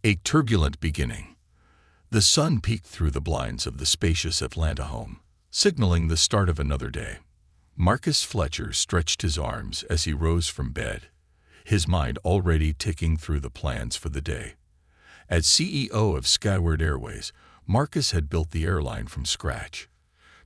A turbulent beginning. The sun peeked through the blinds of the spacious Atlanta home, signaling the start of another day. Marcus Fletcher stretched his arms as he rose from bed, his mind already ticking through the plans for the day. As CEO of Skyward Airways, Marcus had built the airline from scratch,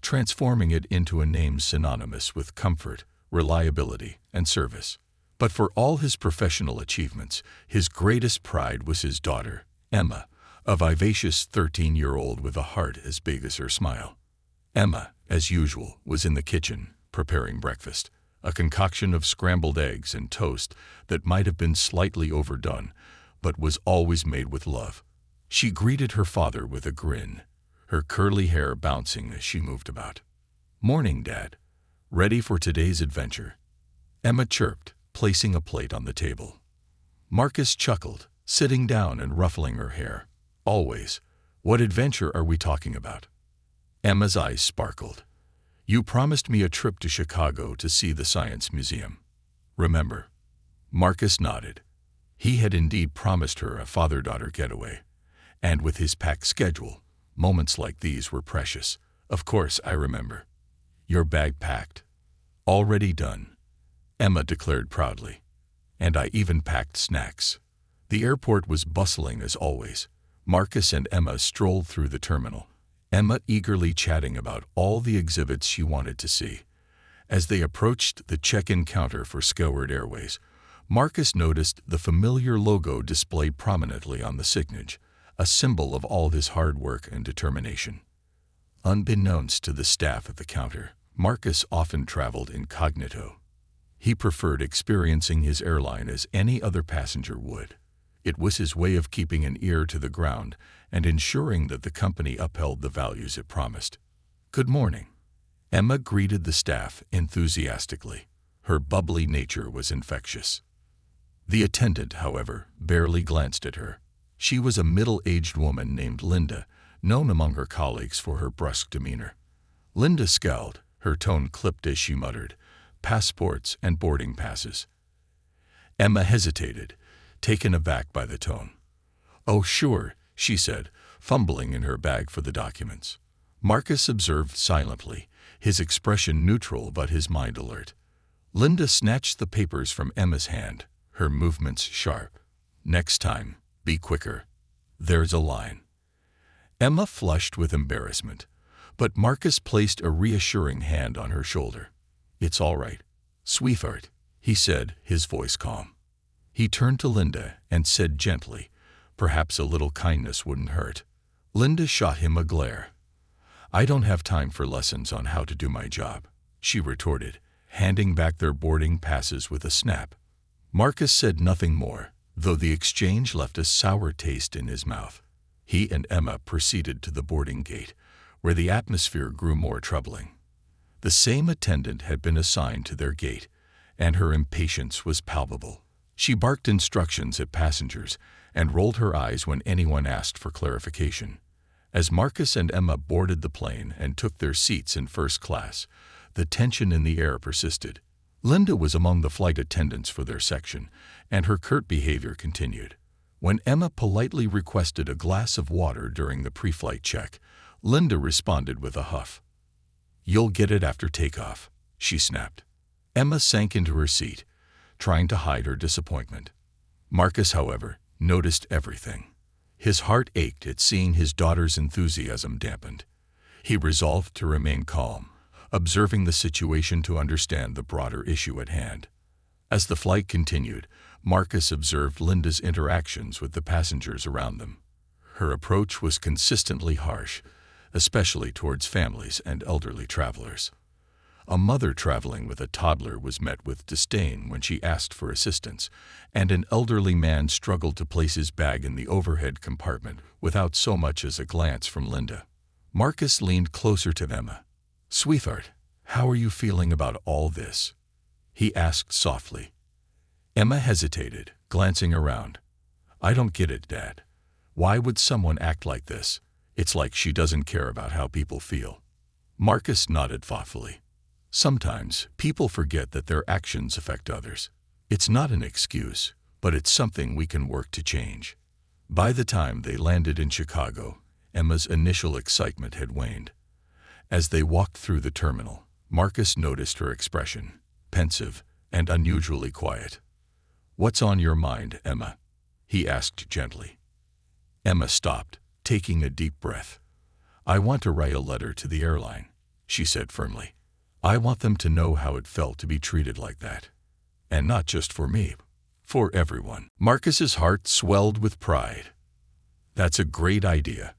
transforming it into a name synonymous with comfort, reliability, and service. But for all his professional achievements, his greatest pride was his daughter, Emma, a vivacious 13-year-old with a heart as big as her smile. Emma, as usual, was in the kitchen, preparing breakfast, a concoction of scrambled eggs and toast that might have been slightly overdone, but was always made with love. She greeted her father with a grin, her curly hair bouncing as she moved about. "Morning, Dad. Ready for today's adventure?" Emma chirped, placing a plate on the table. Marcus chuckled, sitting down and ruffling her hair. "Always. What adventure are we talking about?" Emma's eyes sparkled. "You promised me a trip to Chicago to see the Science Museum. Remember?" Marcus nodded. He had indeed promised her a father-daughter getaway, and with his packed schedule, moments like these were precious. "Of course I remember." "Your bag packed?" "Already done," Emma declared proudly. "And I even packed snacks." The airport was bustling as always. Marcus and Emma strolled through the terminal, Emma eagerly chatting about all the exhibits she wanted to see. As they approached the check-in counter for Skyward Airways, Marcus noticed the familiar logo displayed prominently on the signage, a symbol of all his hard work and determination. Unbeknownst to the staff at the counter, Marcus often traveled incognito. He preferred experiencing his airline as any other passenger would. It was his way of keeping an ear to the ground and ensuring that the company upheld the values it promised. "Good morning." Emma greeted the staff enthusiastically. Her bubbly nature was infectious. The attendant, however, barely glanced at her. She was a middle-aged woman named Linda, known among her colleagues for her brusque demeanor. Linda scowled, her tone clipped as she muttered, "Passports and boarding passes." Emma hesitated, taken aback by the tone. "Oh, sure," she said, fumbling in her bag for the documents. Marcus observed silently, his expression neutral but his mind alert. Linda snatched the papers from Emma's hand, her movements sharp. "Next time, be quicker. There's a line." Emma flushed with embarrassment, but Marcus placed a reassuring hand on her shoulder. "It's all right, sweetheart," he said, his voice calm. He turned to Linda and said gently, "Perhaps a little kindness wouldn't hurt." Linda shot him a glare. "I don't have time for lessons on how to do my job," she retorted, handing back their boarding passes with a snap. Marcus said nothing more, though the exchange left a sour taste in his mouth. He and Emma proceeded to the boarding gate, where the atmosphere grew more troubling. The same attendant had been assigned to their gate, and her impatience was palpable. She barked instructions at passengers and rolled her eyes when anyone asked for clarification. As Marcus and Emma boarded the plane and took their seats in first class, the tension in the air persisted. Linda was among the flight attendants for their section, and her curt behavior continued. When Emma politely requested a glass of water during the pre-flight check, Linda responded with a huff. "You'll get it after takeoff," she snapped. Emma sank into her seat, trying to hide her disappointment. Marcus, however, noticed everything. His heart ached at seeing his daughter's enthusiasm dampened. He resolved to remain calm, observing the situation to understand the broader issue at hand. As the flight continued, Marcus observed Linda's interactions with the passengers around them. Her approach was consistently harsh, especially towards families and elderly travelers. A mother traveling with a toddler was met with disdain when she asked for assistance, and an elderly man struggled to place his bag in the overhead compartment without so much as a glance from Linda. Marcus leaned closer to Emma. "Sweetheart, how are you feeling about all this?" he asked softly. Emma hesitated, glancing around. "I don't get it, Dad. Why would someone act like this? It's like she doesn't care about how people feel." Marcus nodded thoughtfully. "Sometimes people forget that their actions affect others. It's not an excuse, but it's something we can work to change." By the time they landed in Chicago, Emma's initial excitement had waned. As they walked through the terminal, Marcus noticed her expression, pensive and unusually quiet. "What's on your mind, Emma?" he asked gently. Emma stopped, taking a deep breath. "I want to write a letter to the airline," she said firmly. "I want them to know how it felt to be treated like that. And not just for me, for everyone." Marcus's heart swelled with pride. "That's a great idea.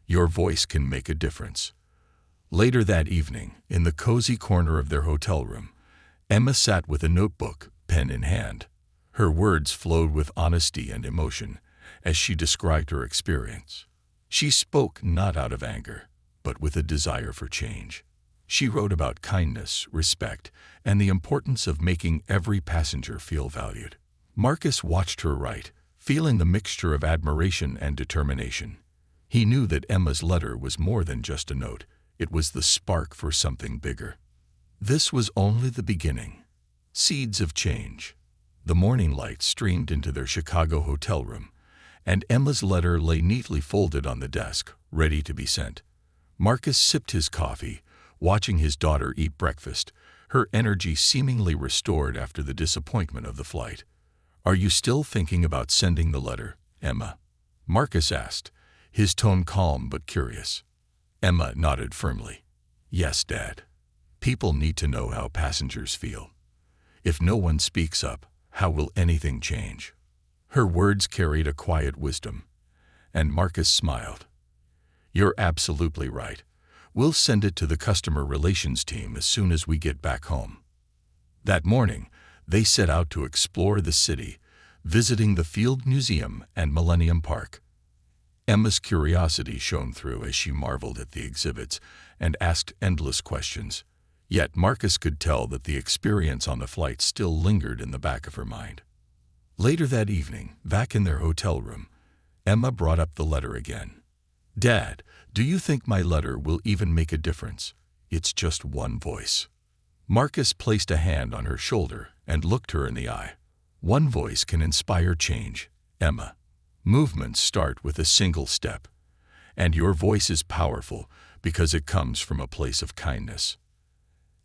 Your voice can make a difference." Later that evening, in the cozy corner of their hotel room, Emma sat with a notebook, pen in hand. Her words flowed with honesty and emotion as she described her experience. She spoke not out of anger, but with a desire for change. She wrote about kindness, respect, and the importance of making every passenger feel valued. Marcus watched her write, feeling the mixture of admiration and determination. He knew that Emma's letter was more than just a note. It was the spark for something bigger. This was only the beginning. Seeds of change. The morning light streamed into their Chicago hotel room, and Emma's letter lay neatly folded on the desk, ready to be sent. Marcus sipped his coffee, watching his daughter eat breakfast, her energy seemingly restored after the disappointment of the flight. "Are you still thinking about sending the letter, Emma?" Marcus asked, his tone calm but curious. Emma nodded firmly. "Yes, Dad. People need to know how passengers feel. If no one speaks up, how will anything change?" Her words carried a quiet wisdom, and Marcus smiled. "You're absolutely right. We'll send it to the customer relations team as soon as we get back home." That morning, they set out to explore the city, visiting the Field Museum and Millennium Park. Emma's curiosity shone through as she marveled at the exhibits and asked endless questions. Yet Marcus could tell that the experience on the flight still lingered in the back of her mind. Later that evening, back in their hotel room, Emma brought up the letter again. "Dad, do you think my letter will even make a difference? It's just one voice." Marcus placed a hand on her shoulder and looked her in the eye. "One voice can inspire change, Emma. Movements start with a single step, and your voice is powerful because it comes from a place of kindness."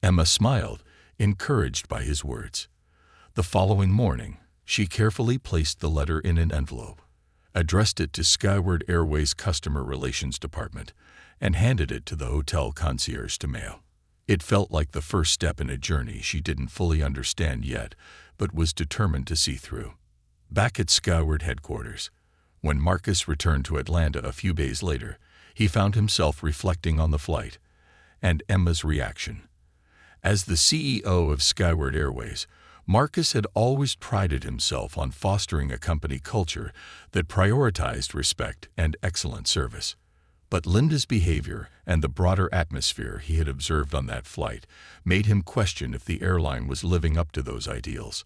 Emma smiled, encouraged by his words. The following morning, she carefully placed the letter in an envelope, addressed it to Skyward Airways Customer Relations Department, and handed it to the hotel concierge to mail. It felt like the first step in a journey she didn't fully understand yet, but was determined to see through. Back at Skyward headquarters, when Marcus returned to Atlanta a few days later, he found himself reflecting on the flight and Emma's reaction. As the CEO of Skyward Airways, Marcus had always prided himself on fostering a company culture that prioritized respect and excellent service. But Linda's behavior and the broader atmosphere he had observed on that flight made him question if the airline was living up to those ideals.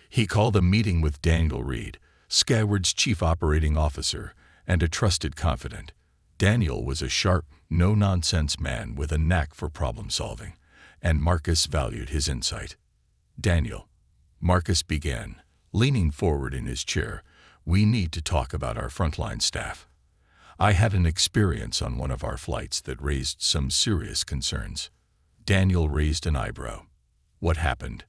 He called a meeting with Daniel Reed, Skyward's chief operating officer and a trusted confidant. Daniel was a sharp, no-nonsense man with a knack for problem-solving, and Marcus valued his insight. "Daniel," Marcus began, leaning forward in his chair, "we need to talk about our frontline staff. I had an experience on one of our flights that raised some serious concerns." Daniel raised an eyebrow. "What happened?"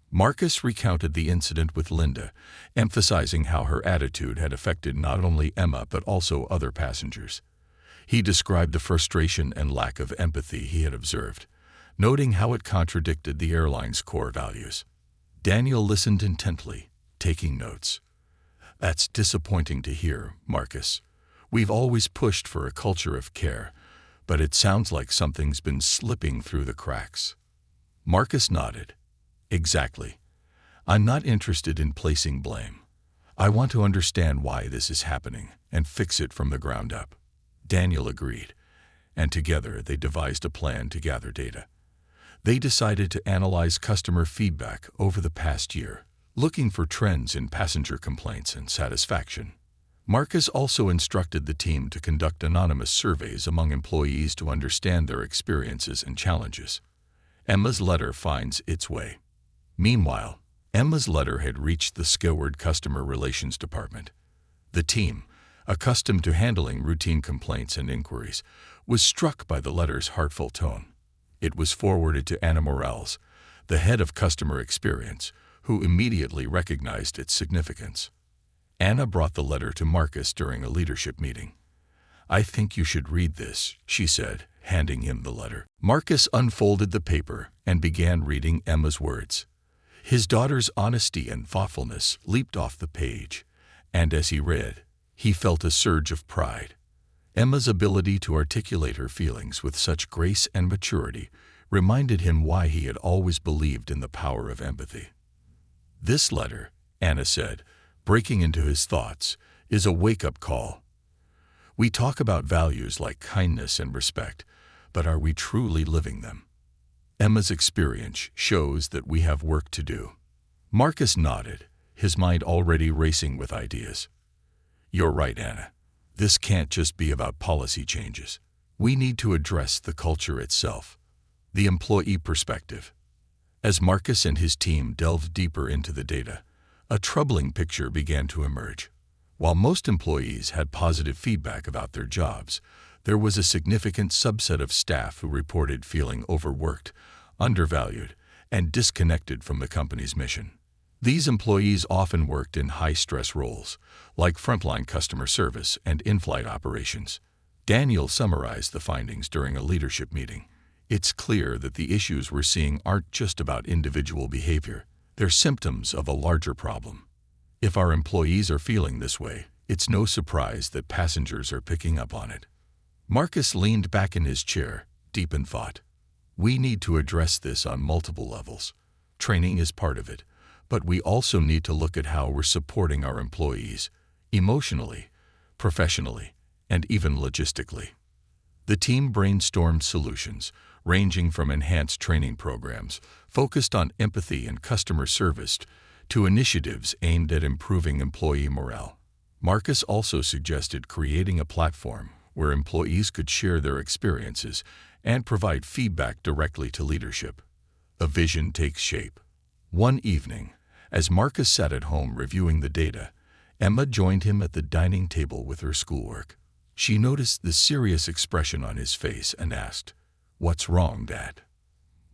Marcus recounted the incident with Linda, emphasizing how her attitude had affected not only Emma but also other passengers. He described the frustration and lack of empathy he had observed, noting how it contradicted the airline's core values. Daniel listened intently, taking notes. "That's disappointing to hear, Marcus. We've always pushed for a culture of care, but it sounds like something's been slipping through the cracks." Marcus nodded. "Exactly. I'm not interested in placing blame. I want to understand why this is happening and fix it from the ground up." Daniel agreed, and together they devised a plan to gather data. They decided to analyze customer feedback over the past year, looking for trends in passenger complaints and satisfaction. Marcus also instructed the team to conduct anonymous surveys among employees to understand their experiences and challenges. Emma's letter finds its way. Meanwhile, Emma's letter had reached the Skyward Customer Relations Department. The team, accustomed to handling routine complaints and inquiries, was struck by the letter's heartful tone. It was forwarded to Anna Morales, the head of customer experience, who immediately recognized its significance. Anna brought the letter to Marcus during a leadership meeting. "I think you should read this," she said, handing him the letter. Marcus unfolded the paper and began reading Emma's words. His daughter's honesty and thoughtfulness leaped off the page, and as he read, he felt a surge of pride. Emma's ability to articulate her feelings with such grace and maturity reminded him why he had always believed in the power of empathy. "This letter," Anna said, breaking into his thoughts, "is a wake-up call. We talk about values like kindness and respect, but are we truly living them? Emma's experience shows that we have work to do." Marcus nodded, his mind already racing with ideas. "You're right, Anna. This can't just be about policy changes. We need to address the culture itself, the employee perspective." As Marcus and his team delved deeper into the data, a troubling picture began to emerge. While most employees had positive feedback about their jobs, there was a significant subset of staff who reported feeling overworked, undervalued, and disconnected from the company's mission. These employees often worked in high-stress roles, like frontline customer service and in-flight operations. Daniel summarized the findings during a leadership meeting. "It's clear that the issues we're seeing aren't just about individual behavior. They're symptoms of a larger problem. If our employees are feeling this way, it's no surprise that passengers are picking up on it." Marcus leaned back in his chair, deep in thought. "We need to address this on multiple levels. Training is part of it, but we also need to look at how we're supporting our employees, emotionally, professionally, and even logistically." The team brainstormed solutions, ranging from enhanced training programs focused on empathy and customer service to initiatives aimed at improving employee morale. Marcus also suggested creating a platform where employees could share their experiences and provide feedback directly to leadership. A vision takes shape. One evening, as Marcus sat at home reviewing the data, Emma joined him at the dining table with her schoolwork. She noticed the serious expression on his face and asked, "What's wrong, Dad?"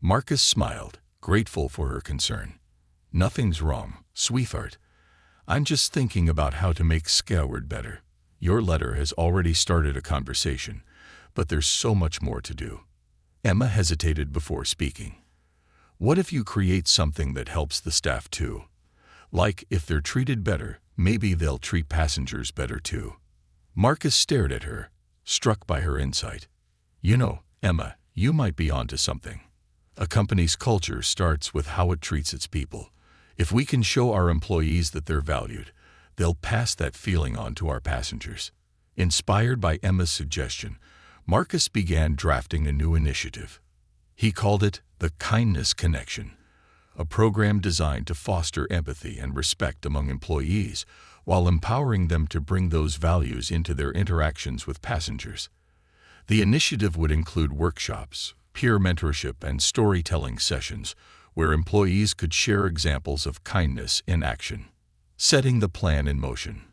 Marcus smiled, grateful for her concern. "Nothing's wrong, sweetheart. I'm just thinking about how to make Skyward better. Your letter has already started a conversation, but there's so much more to do." Emma hesitated before speaking. "What if you create something that helps the staff too? Like, if they're treated better, maybe they'll treat passengers better too." Marcus stared at her, struck by her insight. "You know, Emma, you might be onto something. A company's culture starts with how it treats its people. If we can show our employees that they're valued, they'll pass that feeling on to our passengers." Inspired by Emma's suggestion, Marcus began drafting a new initiative. He called it the Kindness Connection, a program designed to foster empathy and respect among employees while empowering them to bring those values into their interactions with passengers. The initiative would include workshops, peer mentorship, and storytelling sessions where employees could share examples of kindness in action. Setting the plan in motion.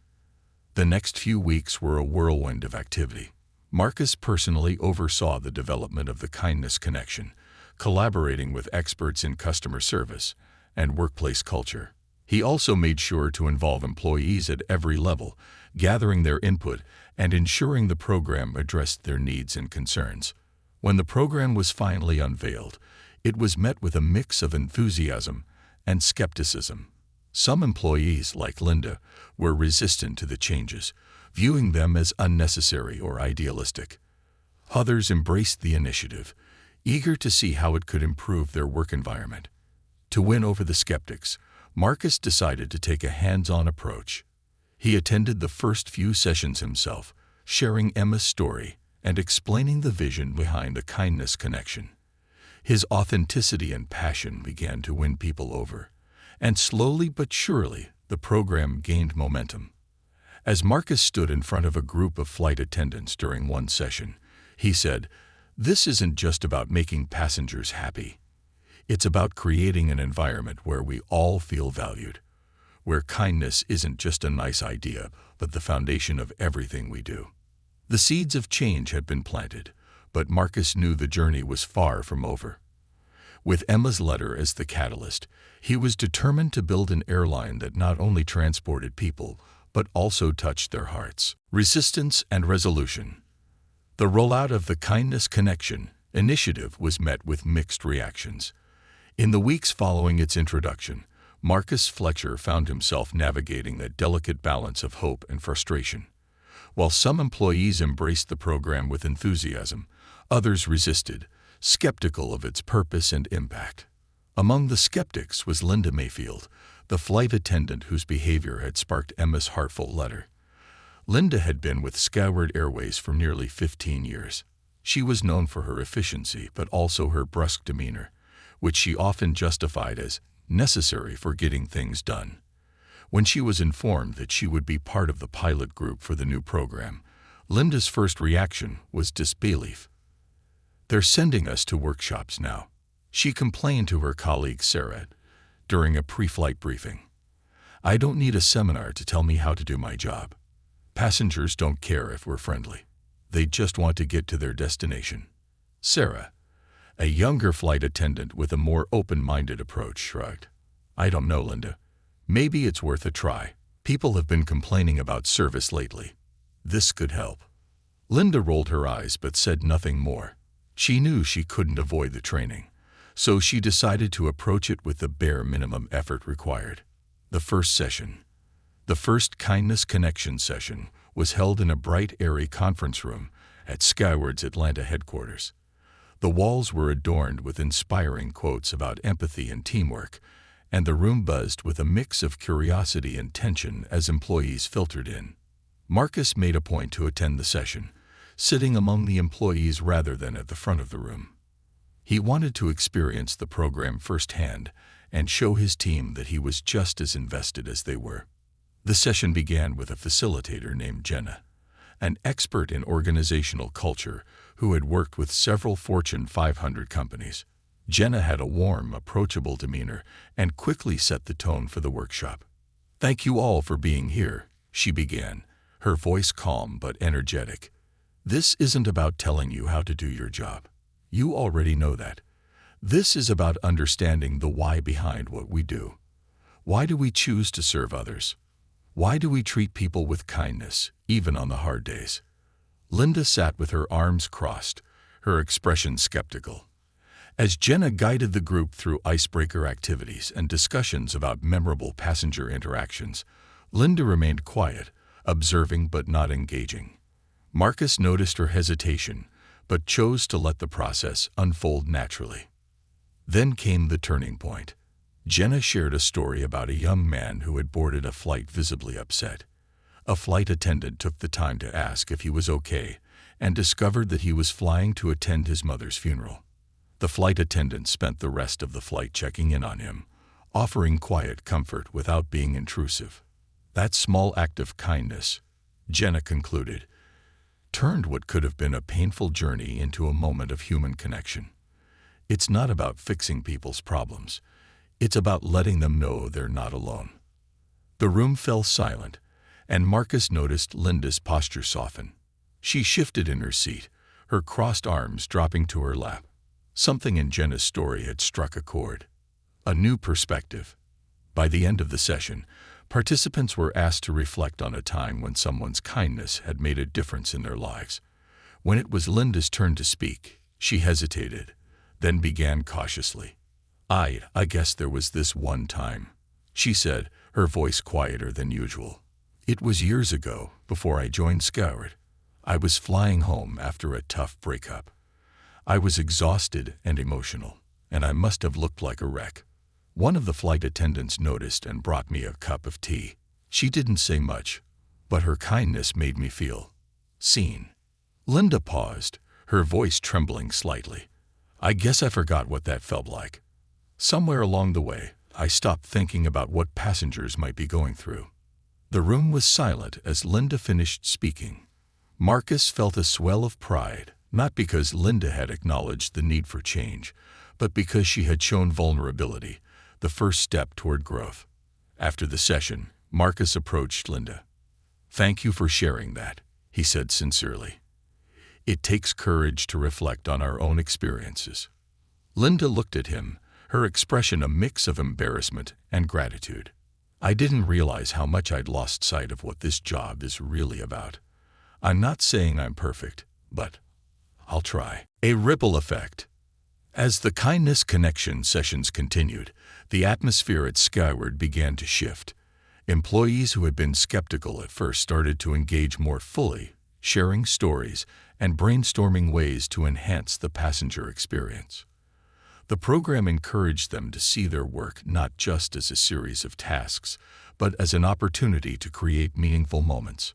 The next few weeks were a whirlwind of activity. Marcus personally oversaw the development of the Kindness Connection, collaborating with experts in customer service and workplace culture. He also made sure to involve employees at every level, gathering their input and ensuring the program addressed their needs and concerns. When the program was finally unveiled, it was met with a mix of enthusiasm and skepticism. Some employees, like Linda, were resistant to the changes, viewing them as unnecessary or idealistic. Others embraced the initiative, eager to see how it could improve their work environment. To win over the skeptics, Marcus decided to take a hands-on approach. He attended the first few sessions himself, sharing Emma's story and explaining the vision behind the Kindness Connection. His authenticity and passion began to win people over, and slowly but surely the program gained momentum. As Marcus stood in front of a group of flight attendants during one session, he said, "This isn't just about making passengers happy. It's about creating an environment where we all feel valued. where kindness isn't just a nice idea, but the foundation of everything we do. The seeds of change had been planted, but Marcus knew the journey was far from over. With Emma's letter as the catalyst, he was determined to build an airline that not only transported people, but also touched their hearts. Resistance and resolution. The rollout of the Kindness Connection initiative was met with mixed reactions. In the weeks following its introduction, Marcus Fletcher found himself navigating that delicate balance of hope and frustration. While some employees embraced the program with enthusiasm, others resisted, skeptical of its purpose and impact. Among the skeptics was Linda Mayfield, the flight attendant whose behavior had sparked Emma's heartfelt letter. Linda had been with Skyward Airways for nearly 15 years. She was known for her efficiency, but also her brusque demeanor, which she often justified as necessary for getting things done. When she was informed that she would be part of the pilot group for the new program, Linda's first reaction was disbelief. "They're sending us to workshops now," she complained to her colleague Sarah during a pre-flight briefing. "I don't need a seminar to tell me how to do my job. Passengers don't care if we're friendly. They just want to get to their destination." Sarah, a younger flight attendant with a more open-minded approach, shrugged. "I don't know, Linda. Maybe it's worth a try. People have been complaining about service lately. This could help." Linda rolled her eyes but said nothing more. She knew she couldn't avoid the training, so she decided to approach it with the bare minimum effort required. The first session, the first Kindness Connection session, was held in a bright, airy conference room at Skyward's Atlanta headquarters. The walls were adorned with inspiring quotes about empathy and teamwork, and the room buzzed with a mix of curiosity and tension as employees filtered in. Marcus made a point to attend the session, sitting among the employees rather than at the front of the room. He wanted to experience the program firsthand and show his team that he was just as invested as they were. The session began with a facilitator named Jenna, an expert in organizational culture who had worked with several Fortune 500 companies. Jenna had a warm, approachable demeanor and quickly set the tone for the workshop. "Thank you all for being here," she began, her voice calm but energetic. "This isn't about telling you how to do your job. You already know that. This is about understanding the why behind what we do. Why do we choose to serve others? Why do we treat people with kindness, even on the hard days?" Linda sat with her arms crossed, her expression skeptical. As Jenna guided the group through icebreaker activities and discussions about memorable passenger interactions, Linda remained quiet, observing but not engaging. Marcus noticed her hesitation, but chose to let the process unfold naturally. Then came the turning point. Jenna shared a story about a young man who had boarded a flight visibly upset. A flight attendant took the time to ask if he was okay and discovered that he was flying to attend his mother's funeral. The flight attendant spent the rest of the flight checking in on him, offering quiet comfort without being intrusive. That small act of kindness, Jenna concluded, turned what could have been a painful journey into a moment of human connection. It's not about fixing people's problems. It's about letting them know they're not alone. The room fell silent, and Marcus noticed Linda's posture soften. She shifted in her seat, her crossed arms dropping to her lap. Something in Jenna's story had struck a chord. A new perspective. By the end of the session, participants were asked to reflect on a time when someone's kindness had made a difference in their lives. When it was Linda's turn to speak, she hesitated, then began cautiously. I guess there was this one time," she said, her voice quieter than usual. "It was years ago, before I joined Skyward. I was flying home after a tough breakup. I was exhausted and emotional, and I must have looked like a wreck. One of the flight attendants noticed and brought me a cup of tea. She didn't say much, but her kindness made me feel seen." Linda paused, her voice trembling slightly. "I guess I forgot what that felt like. Somewhere along the way, I stopped thinking about what passengers might be going through." The room was silent as Linda finished speaking. Marcus felt a swell of pride, not because Linda had acknowledged the need for change, but because she had shown vulnerability, the first step toward growth. After the session, Marcus approached Linda. "Thank you for sharing that," he said sincerely. "It takes courage to reflect on our own experiences." Linda looked at him, her expression a mix of embarrassment and gratitude. "I didn't realize how much I'd lost sight of what this job is really about. I'm not saying I'm perfect, but I'll try." A ripple effect. As the Kindness Connection sessions continued, the atmosphere at Skyward began to shift. Employees who had been skeptical at first started to engage more fully, sharing stories and brainstorming ways to enhance the passenger experience. The program encouraged them to see their work not just as a series of tasks, but as an opportunity to create meaningful moments.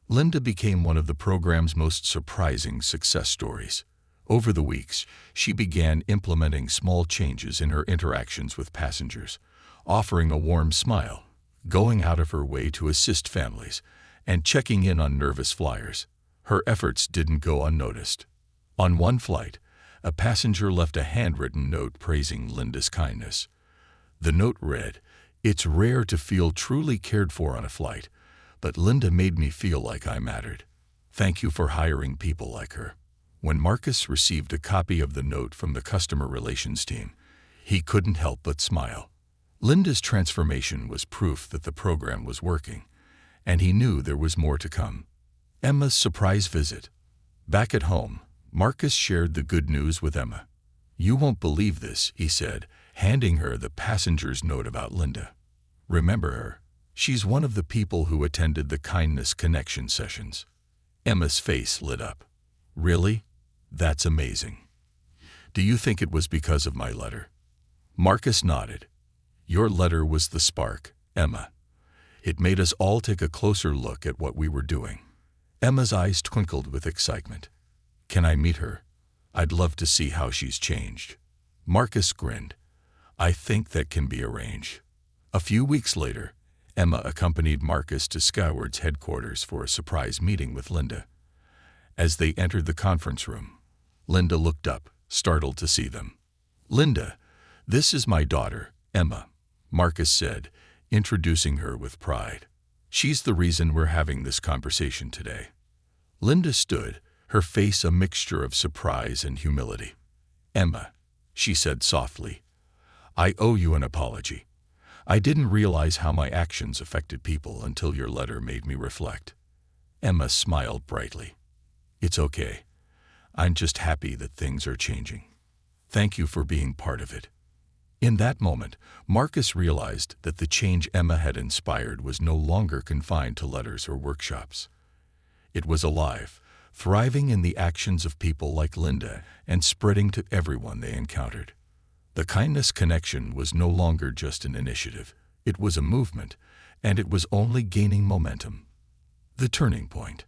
Linda became one of the program's most surprising success stories. Over the weeks, she began implementing small changes in her interactions with passengers, offering a warm smile, going out of her way to assist families, and checking in on nervous flyers. Her efforts didn't go unnoticed. On one flight, a passenger left a handwritten note praising Linda's kindness. The note read, "It's rare to feel truly cared for on a flight, but Linda made me feel like I mattered. Thank you for hiring people like her." When Marcus received a copy of the note from the customer relations team, he couldn't help but smile. Linda's transformation was proof that the program was working, and he knew there was more to come. Emma's surprise visit. Back at home, Marcus shared the good news with Emma. "You won't believe this," he said, handing her the passenger's note about Linda. "Remember her? She's one of the people who attended the Kindness Connection sessions." Emma's face lit up. "Really? That's amazing. Do you think it was because of my letter?" Marcus nodded. "Your letter was the spark, Emma. It made us all take a closer look at what we were doing." Emma's eyes twinkled with excitement. "Can I meet her? I'd love to see how she's changed." Marcus grinned. "I think that can be arranged." A few weeks later, Emma accompanied Marcus to Skyward's headquarters for a surprise meeting with Linda. As they entered the conference room, Linda looked up, startled to see them. "Linda, this is my daughter, Emma," Marcus said, introducing her with pride. "She's the reason we're having this conversation today." Linda stood, her face a mixture of surprise and humility. "Emma," she said softly, "I owe you an apology. I didn't realize how my actions affected people until your letter made me reflect." Emma smiled brightly. "It's okay. I'm just happy that things are changing. Thank you for being part of it." In that moment, Marcus realized that the change Emma had inspired was no longer confined to letters or workshops. It was alive, thriving in the actions of people like Linda and spreading to everyone they encountered. The Kindness Connection was no longer just an initiative. It was a movement, and it was only gaining momentum. The turning point.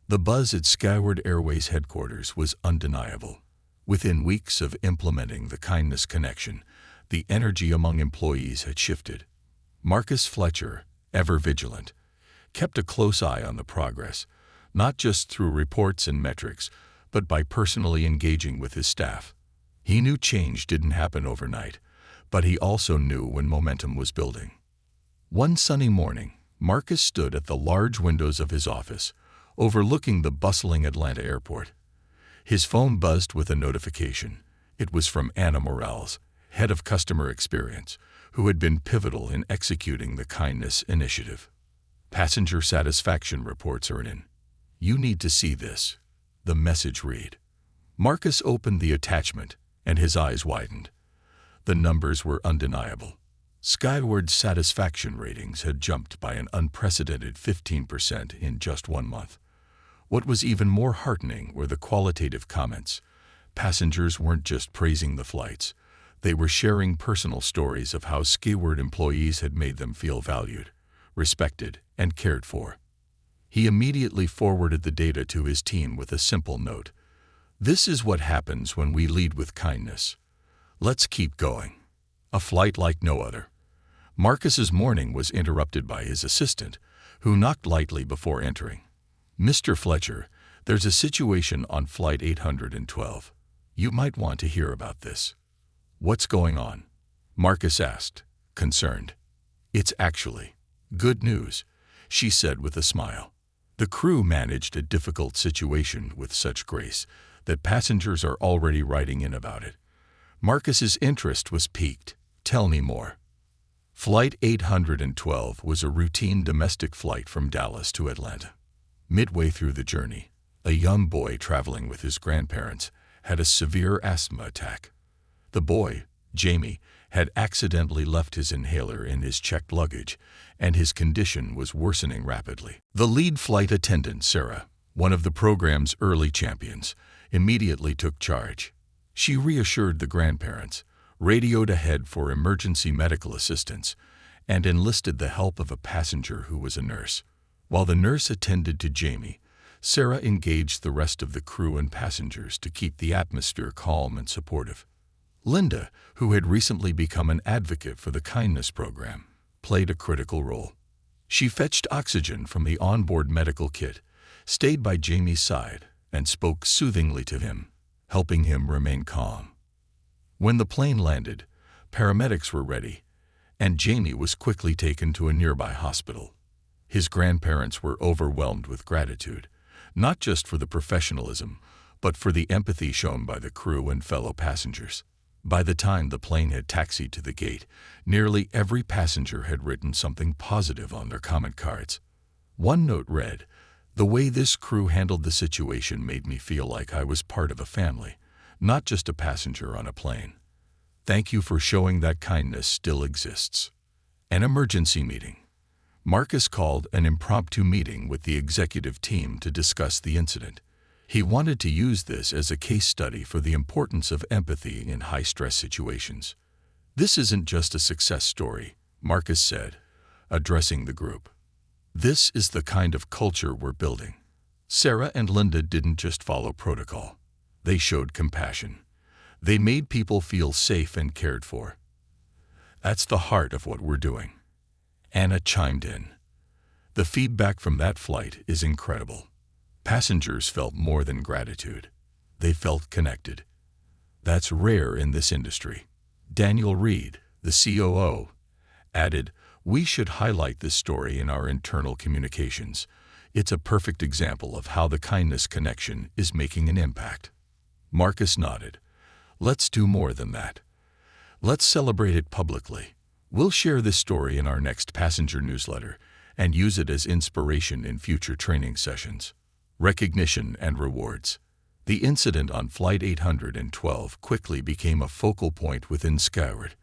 The buzz at Skyward Airways headquarters was undeniable. Within weeks of implementing the Kindness Connection, the energy among employees had shifted. Marcus Fletcher, ever vigilant, kept a close eye on the progress, not just through reports and metrics, but by personally engaging with his staff. He knew change didn't happen overnight, but he also knew when momentum was building. One sunny morning, Marcus stood at the large windows of his office, overlooking the bustling Atlanta airport. His phone buzzed with a notification. It was from Anna Morales, head of customer experience, who had been pivotal in executing the Kindness Initiative. "Passenger satisfaction reports are in. You need to see this," the message read. Marcus opened the attachment, and his eyes widened. The numbers were undeniable. Skyward's satisfaction ratings had jumped by an unprecedented 15% in just 1 month. What was even more heartening were the qualitative comments. Passengers weren't just praising the flights. They were sharing personal stories of how Skyward employees had made them feel valued, respected, and cared for. He immediately forwarded the data to his team with a simple note. "This is what happens when we lead with kindness. Let's keep going." A flight like no other. Marcus's morning was interrupted by his assistant, who knocked lightly before entering. "Mr. Fletcher, there's a situation on Flight 812. You might want to hear about this." "What's going on?" Marcus asked, concerned. "It's actually good news," she said with a smile. The crew managed a difficult situation with such grace that passengers are already writing in about it. Marcus's interest was piqued. "Tell me more." Flight 812 was a routine domestic flight from Dallas to Atlanta. Midway through the journey, a young boy traveling with his grandparents had a severe asthma attack. The boy, Jamie, had accidentally left his inhaler in his checked luggage, and his condition was worsening rapidly. The lead flight attendant, Sarah, one of the program's early champions, immediately took charge. She reassured the grandparents, radioed ahead for emergency medical assistance, and enlisted the help of a passenger who was a nurse. While the nurse attended to Jamie, Sarah engaged the rest of the crew and passengers to keep the atmosphere calm and supportive. Linda, who had recently become an advocate for the kindness program, played a critical role. She fetched oxygen from the onboard medical kit, stayed by Jamie's side, and spoke soothingly to him, helping him remain calm. When the plane landed, paramedics were ready, and Jamie was quickly taken to a nearby hospital. His grandparents were overwhelmed with gratitude, not just for the professionalism, but for the empathy shown by the crew and fellow passengers. By the time the plane had taxied to the gate, nearly every passenger had written something positive on their comment cards. One note read, "The way this crew handled the situation made me feel like I was part of a family, not just a passenger on a plane. Thank you for showing that kindness still exists." An emergency meeting. Marcus called an impromptu meeting with the executive team to discuss the incident. He wanted to use this as a case study for the importance of empathy in high-stress situations. "This isn't just a success story," Marcus said, addressing the group. "This is the kind of culture we're building." Sarah and Linda didn't just follow protocol. They showed compassion. They made people feel safe and cared for. "That's the heart of what we're doing." Anna chimed in. "The feedback from that flight is incredible. Passengers felt more than gratitude. They felt connected. That's rare in this industry." Daniel Reed, the COO, added, "We should highlight this story in our internal communications. It's a perfect example of how the kindness connection is making an impact." Marcus nodded. "Let's do more than that. Let's celebrate it publicly. We'll share this story in our next passenger newsletter and use it as inspiration in future training sessions." Recognition and rewards. The incident on Flight 812 quickly became a focal point within Skyward.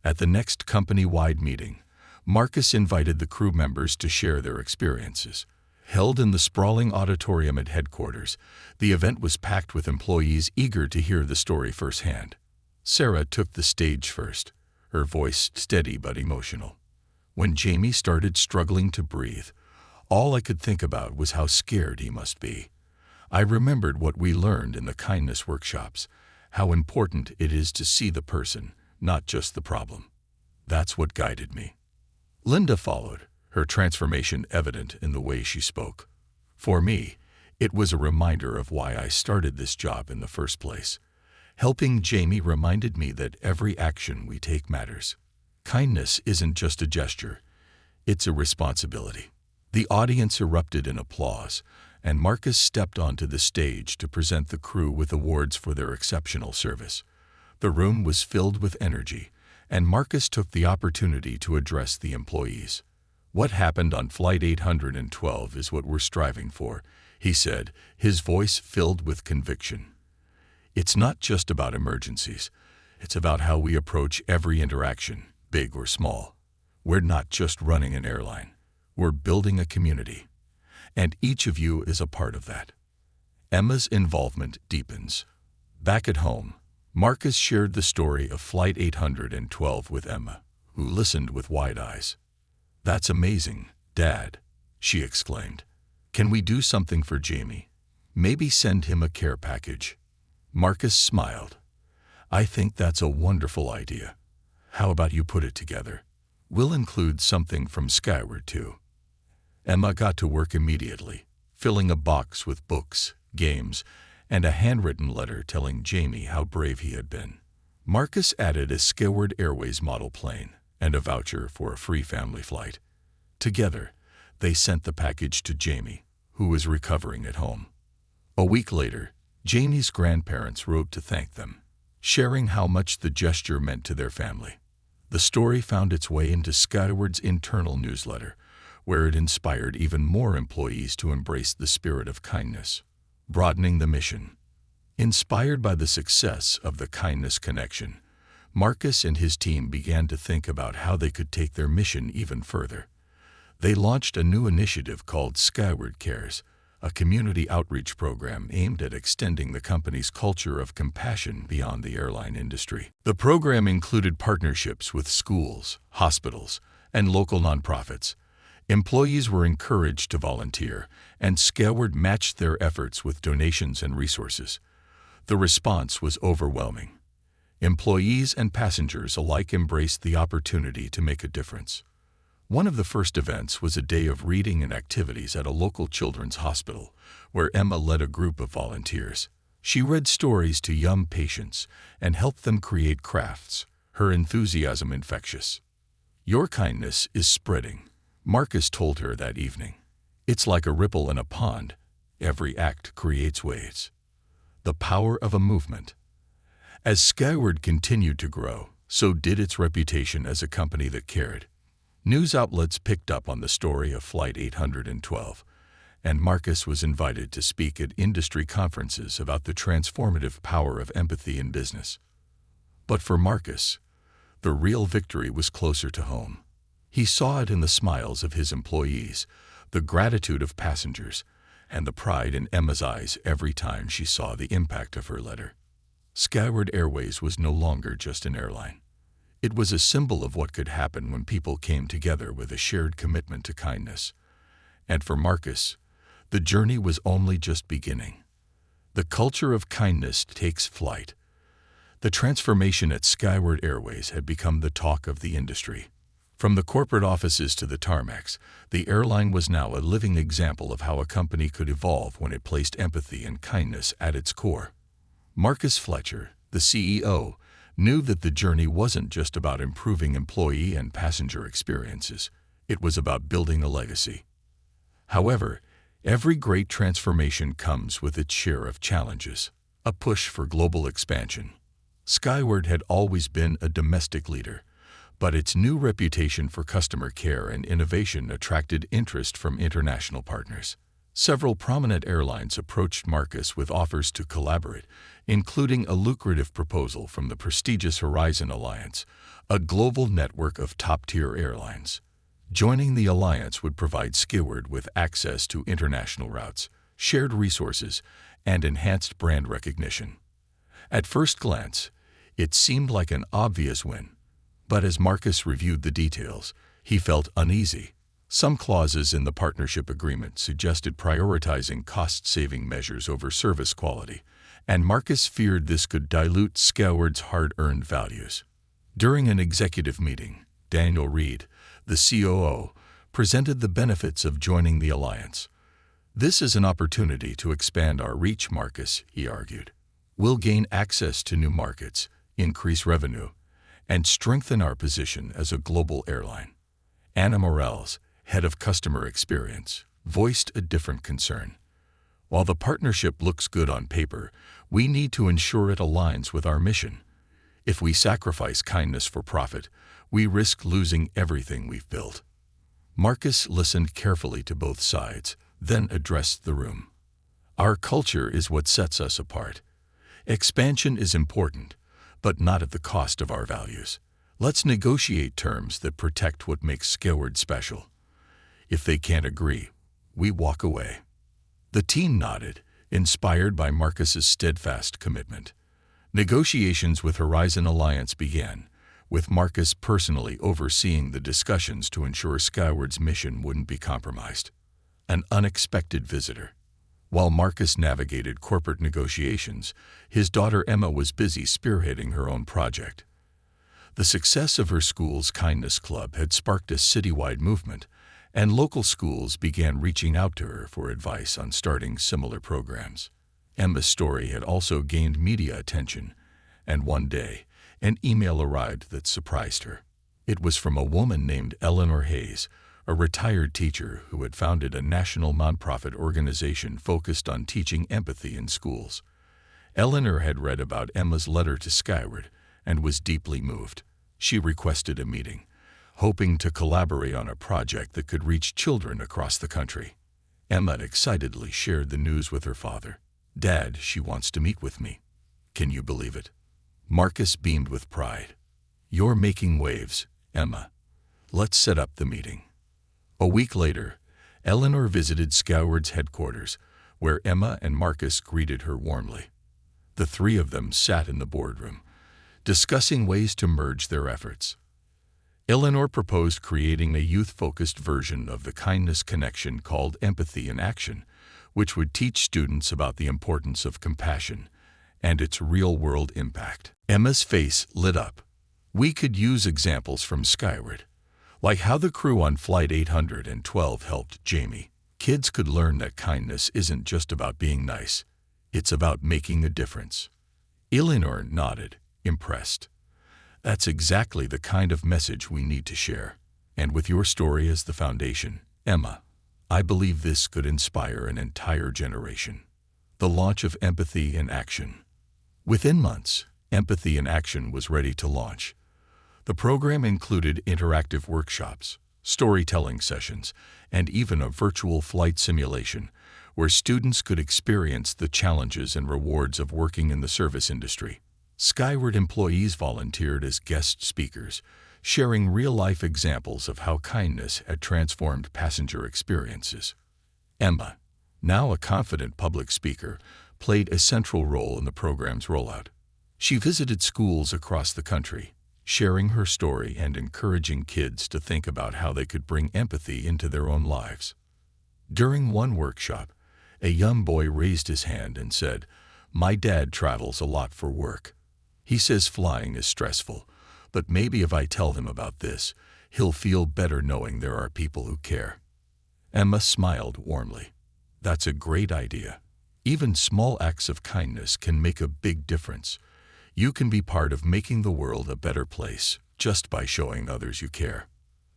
At the next company-wide meeting, Marcus invited the crew members to share their experiences. Held in the sprawling auditorium at headquarters, the event was packed with employees eager to hear the story firsthand. Sarah took the stage first, her voice steady but emotional. When Jamie started struggling to breathe, all I could think about was how scared he must be. I remembered what we learned in the kindness workshops, how important it is to see the person, not just the problem. That's what guided me. Linda followed, her transformation evident in the way she spoke. For me, it was a reminder of why I started this job in the first place. Helping Jamie reminded me that every action we take matters. Kindness isn't just a gesture, it's a responsibility. The audience erupted in applause, and Marcus stepped onto the stage to present the crew with awards for their exceptional service. The room was filled with energy, and Marcus took the opportunity to address the employees. "What happened on Flight 812 is what we're striving for," he said, his voice filled with conviction. "It's not just about emergencies. It's about how we approach every interaction, big or small. We're not just running an airline. We're building a community, and each of you is a part of that." Emma's involvement deepens. Back at home, Marcus shared the story of Flight 812 with Emma, who listened with wide eyes. "That's amazing, Dad," she exclaimed. "Can we do something for Jamie? Maybe send him a care package?" Marcus smiled. "I think that's a wonderful idea. How about you put it together? We'll include something from Skyward, too." Emma got to work immediately, filling a box with books, games, and a handwritten letter telling Jamie how brave he had been. Marcus added a Skyward Airways model plane, and a voucher for a free family flight. Together, they sent the package to Jamie, who was recovering at home. A week later, Jamie's grandparents wrote to thank them, sharing how much the gesture meant to their family. The story found its way into Skyward's internal newsletter, where it inspired even more employees to embrace the spirit of kindness, broadening the mission. Inspired by the success of the Kindness Connection, Marcus and his team began to think about how they could take their mission even further. They launched a new initiative called Skyward Cares, a community outreach program aimed at extending the company's culture of compassion beyond the airline industry. The program included partnerships with schools, hospitals, and local nonprofits. Employees were encouraged to volunteer, and Skyward matched their efforts with donations and resources. The response was overwhelming. Employees and passengers alike embraced the opportunity to make a difference. One of the first events was a day of reading and activities at a local children's hospital, where Emma led a group of volunteers. She read stories to young patients and helped them create crafts, her enthusiasm infectious. "Your kindness is spreading," Marcus told her that evening. "It's like a ripple in a pond. Every act creates waves." The power of a movement. As Skyward continued to grow, so did its reputation as a company that cared. News outlets picked up on the story of Flight 812, and Marcus was invited to speak at industry conferences about the transformative power of empathy in business. But for Marcus, the real victory was closer to home. He saw it in the smiles of his employees, the gratitude of passengers, and the pride in Emma's eyes every time she saw the impact of her letter. Skyward Airways was no longer just an airline. It was a symbol of what could happen when people came together with a shared commitment to kindness. And for Marcus, the journey was only just beginning. The culture of kindness takes flight. The transformation at Skyward Airways had become the talk of the industry. From the corporate offices to the tarmacs, the airline was now a living example of how a company could evolve when it placed empathy and kindness at its core. Marcus Fletcher, the CEO, knew that the journey wasn't just about improving employee and passenger experiences. It was about building a legacy. However, every great transformation comes with its share of challenges, a push for global expansion. Skyward had always been a domestic leader, but its new reputation for customer care and innovation attracted interest from international partners. Several prominent airlines approached Marcus with offers to collaborate, including a lucrative proposal from the prestigious Horizon Alliance, a global network of top-tier airlines. Joining the alliance would provide Skyward with access to international routes, shared resources, and enhanced brand recognition. At first glance, it seemed like an obvious win, but as Marcus reviewed the details, he felt uneasy. Some clauses in the partnership agreement suggested prioritizing cost-saving measures over service quality, and Marcus feared this could dilute Skyward's hard-earned values. During an executive meeting, Daniel Reed, the COO, presented the benefits of joining the alliance. "This is an opportunity to expand our reach, Marcus," he argued. "We'll gain access to new markets, increase revenue, and strengthen our position as a global airline." Anna Morales, head of customer experience, voiced a different concern. "While the partnership looks good on paper, we need to ensure it aligns with our mission. If we sacrifice kindness for profit, we risk losing everything we've built." Marcus listened carefully to both sides, then addressed the room. "Our culture is what sets us apart. Expansion is important, but not at the cost of our values. Let's negotiate terms that protect what makes Skyward special. If they can't agree, we walk away." The team nodded, inspired by Marcus's steadfast commitment. Negotiations with Horizon Alliance began, with Marcus personally overseeing the discussions to ensure Skyward's mission wouldn't be compromised. An unexpected visitor. While Marcus navigated corporate negotiations, his daughter Emma was busy spearheading her own project. The success of her school's kindness club had sparked a citywide movement, and local schools began reaching out to her for advice on starting similar programs. Emma's story had also gained media attention, and one day, an email arrived that surprised her. It was from a woman named Eleanor Hayes, a retired teacher who had founded a national nonprofit organization focused on teaching empathy in schools. Eleanor had read about Emma's letter to Skyward and was deeply moved. She requested a meeting, hoping to collaborate on a project that could reach children across the country. Emma excitedly shared the news with her father. "Dad, she wants to meet with me. Can you believe it?" Marcus beamed with pride. "You're making waves, Emma. Let's set up the meeting." A week later, Eleanor visited Skyward's headquarters, where Emma and Marcus greeted her warmly. The three of them sat in the boardroom, discussing ways to merge their efforts. Eleanor proposed creating a youth-focused version of the kindness connection called Empathy in Action, which would teach students about the importance of compassion and its real-world impact. Emma's face lit up. "We could use examples from Skyward, like how the crew on Flight 812 helped Jamie. Kids could learn that kindness isn't just about being nice. It's about making a difference." Eleanor nodded, impressed. "That's exactly the kind of message we need to share. And with your story as the foundation, Emma, I believe this could inspire an entire generation." The launch of Empathy in Action. Within months, Empathy in Action was ready to launch. The program included interactive workshops, storytelling sessions, and even a virtual flight simulation where students could experience the challenges and rewards of working in the service industry. Skyward employees volunteered as guest speakers, sharing real-life examples of how kindness had transformed passenger experiences. Emma, now a confident public speaker, played a central role in the program's rollout. She visited schools across the country, sharing her story and encouraging kids to think about how they could bring empathy into their own lives. During one workshop, a young boy raised his hand and said, "My dad travels a lot for work. He says flying is stressful, but maybe if I tell him about this, he'll feel better knowing there are people who care." Emma smiled warmly. "That's a great idea. Even small acts of kindness can make a big difference. You can be part of making the world a better place just by showing others you care."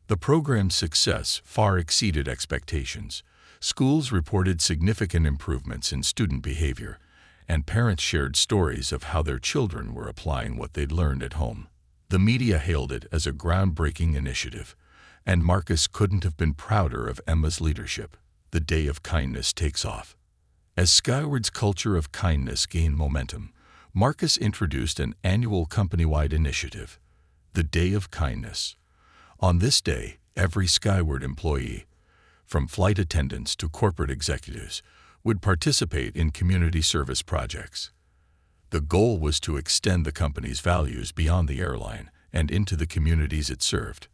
The program's success far exceeded expectations. Schools reported significant improvements in student behavior, and parents shared stories of how their children were applying what they'd learned at home. The media hailed it as a groundbreaking initiative, and Marcus couldn't have been prouder of Emma's leadership. The Day of Kindness takes off. As Skyward's culture of kindness gained momentum, Marcus introduced an annual company-wide initiative, the Day of Kindness. On this day, every Skyward employee, from flight attendants to corporate executives, would participate in community service projects. The goal was to extend the company's values beyond the airline and into the communities it served.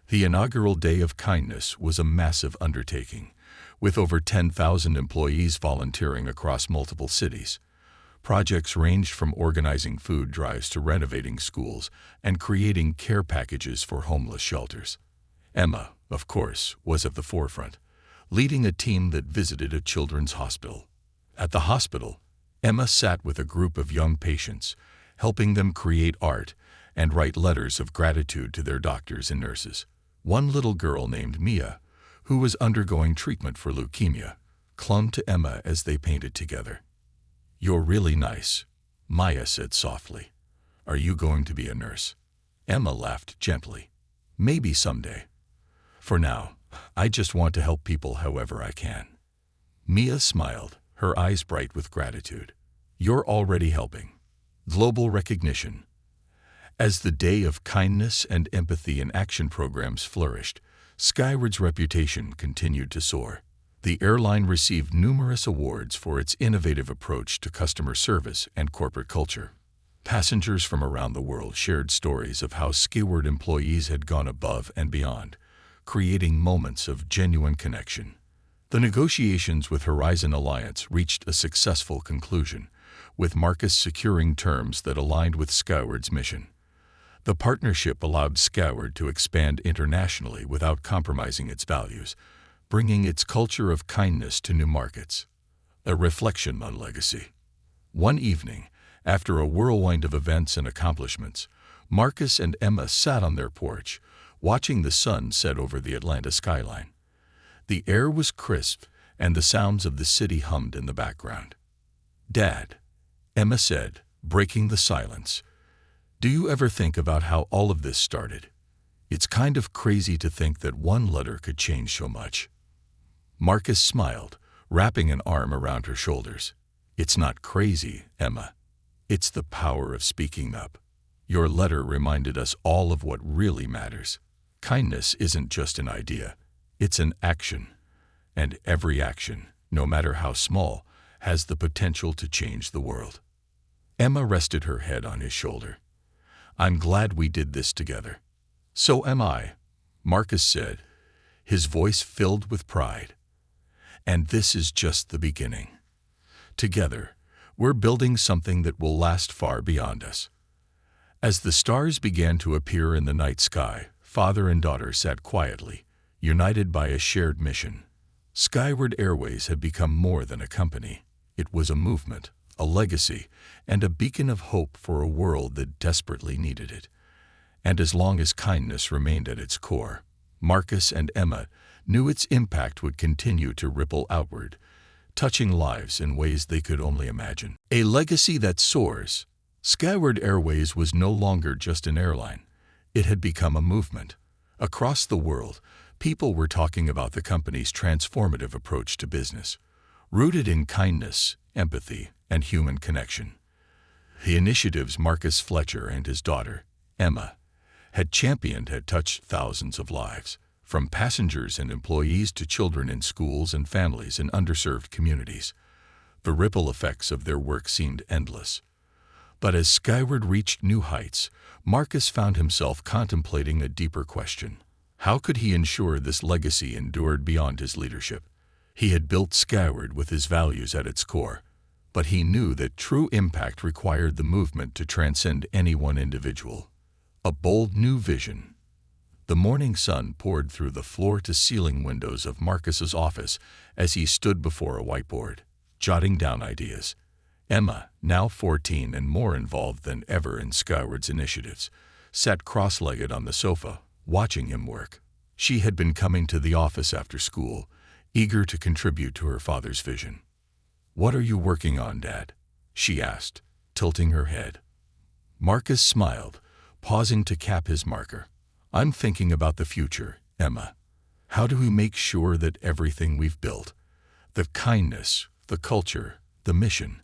The inaugural Day of Kindness was a massive undertaking, with over 10,000 employees volunteering across multiple cities. Projects ranged from organizing food drives to renovating schools and creating care packages for homeless shelters. Emma, of course, was at the forefront, leading a team that visited a children's hospital. At the hospital, Emma sat with a group of young patients, helping them create art and write letters of gratitude to their doctors and nurses. One little girl named Mia, who was undergoing treatment for leukemia, clung to Emma as they painted together. "You're really nice," Maya said softly. "Are you going to be a nurse?" Emma laughed gently. "Maybe someday. For now, I just want to help people however I can." Mia smiled, her eyes bright with gratitude. "You're already helping." Global recognition. As the Day of Kindness and Empathy in Action programs flourished, Skyward's reputation continued to soar. The airline received numerous awards for its innovative approach to customer service and corporate culture. Passengers from around the world shared stories of how Skyward employees had gone above and beyond, creating moments of genuine connection. The negotiations with Horizon Alliance reached a successful conclusion, with Marcus securing terms that aligned with Skyward's mission. The partnership allowed Skyward to expand internationally without compromising its values, bringing its culture of kindness to new markets. A reflection on legacy. One evening, after a whirlwind of events and accomplishments, Marcus and Emma sat on their porch, watching the sun set over the Atlanta skyline. The air was crisp, and the sounds of the city hummed in the background. "Dad," Emma said, breaking the silence, "do you ever think about how all of this started? It's kind of crazy to think that one letter could change so much." Marcus smiled, wrapping an arm around her shoulders. "It's not crazy, Emma. It's the power of speaking up. Your letter reminded us all of what really matters. Kindness isn't just an idea, it's an action. And every action, no matter how small, has the potential to change the world." Emma rested her head on his shoulder. "I'm glad we did this together." "So am I," Marcus said, his voice filled with pride. "And this is just the beginning. Together, we're building something that will last far beyond us." As the stars began to appear in the night sky, father and daughter sat quietly, united by a shared mission. Skyward Airways had become more than a company. It was a movement, a legacy, and a beacon of hope for a world that desperately needed it. And as long as kindness remained at its core, Marcus and Emma knew its impact would continue to ripple outward, touching lives in ways they could only imagine. A legacy that soars. Skyward Airways was no longer just an airline. It had become a movement. Across the world, people were talking about the company's transformative approach to business, rooted in kindness, empathy, and human connection. The initiatives Marcus Fletcher and his daughter, Emma, had championed had touched thousands of lives, from passengers and employees to children in schools and families in underserved communities. The ripple effects of their work seemed endless. But as Skyward reached new heights, Marcus found himself contemplating a deeper question. How could he ensure this legacy endured beyond his leadership? He had built Skyward with his values at its core, but he knew that true impact required the movement to transcend any one individual. A bold new vision. The morning sun poured through the floor-to-ceiling windows of Marcus's office as he stood before a whiteboard, jotting down ideas. Emma, now 14 and more involved than ever in Skyward's initiatives, sat cross-legged on the sofa, watching him work. She had been coming to the office after school, eager to contribute to her father's vision. "What are you working on, Dad?" she asked, tilting her head. Marcus smiled, pausing to cap his marker. "I'm thinking about the future, Emma. How do we make sure that everything we've built, the kindness, the culture, the mission,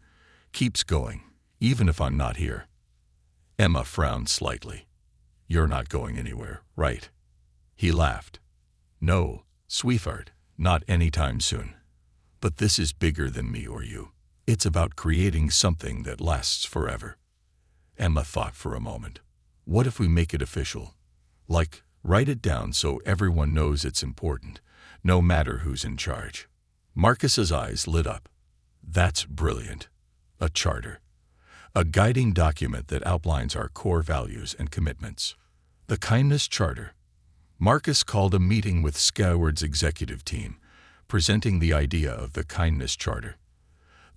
keeps going, even if I'm not here?" Emma frowned slightly. "You're not going anywhere, right?" He laughed. "No, sweetheart, not anytime soon. But this is bigger than me or you. It's about creating something that lasts forever." Emma thought for a moment. "What if we make it official? Like, write it down so everyone knows it's important, no matter who's in charge." Marcus's eyes lit up. "That's brilliant. A charter. A guiding document that outlines our core values and commitments. The Kindness Charter." Marcus called a meeting with Skyward's executive team, presenting the idea of the Kindness Charter.